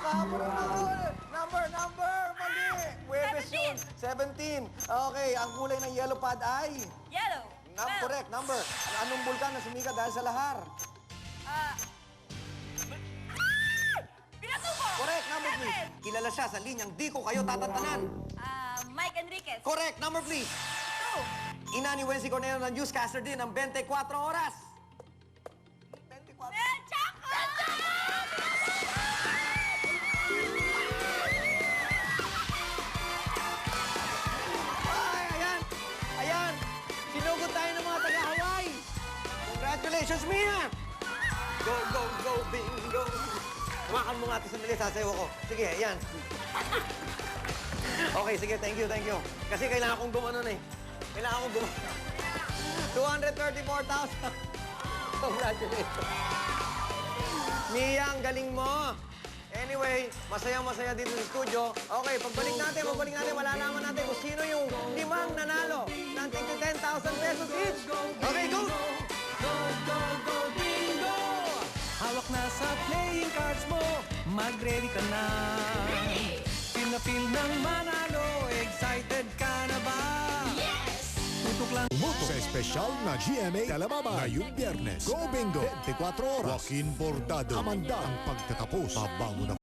Pahabol na number, mali. Huwebes yun. 17. Okay, ang kulay ng yellow pad ay? Yellow. Correct, number. Anong bulkan na sumikat dahil sa lahar? Pinatubo. Correct, number please. Kilala siya sa linyang di ko kayo tatantanan. Mike Enriquez. Correct, number please. 2. Ina ni Wency Corneo ng newscaster din ng 24 oras. 24. Chaco! Ay, ayan. Ayan. Sinugod tayo ng mga taga-Hawaii. Congratulations, Mia. Go, go, go, bingo. Tumakan mo nga ito sandali, sasayaw ako. Sige, ayan. Okay, sige, thank you, thank you. Kasi kailangan kong gumanon eh. Kailangan kong gumanon. 234,000. Congratulations. Mia, ang galing mo. Anyway, masayang-masaya dito sa studio. Okay, pagbalik natin, malalaman natin kung sino yung limang nanalo ng 10,000 pesos each. Okay, go! Hawak na sa playing cards mo, mag-ready ka na. Feel na feel ng manalo, excited ka na ba? Yes! Tutok lang. Umuto sa espesyal na GMA Kalababa ngayong Biyernes. Go Bingo! 24 oras. Joaquin Bordado. Amanda ang pagtatapos. Babangon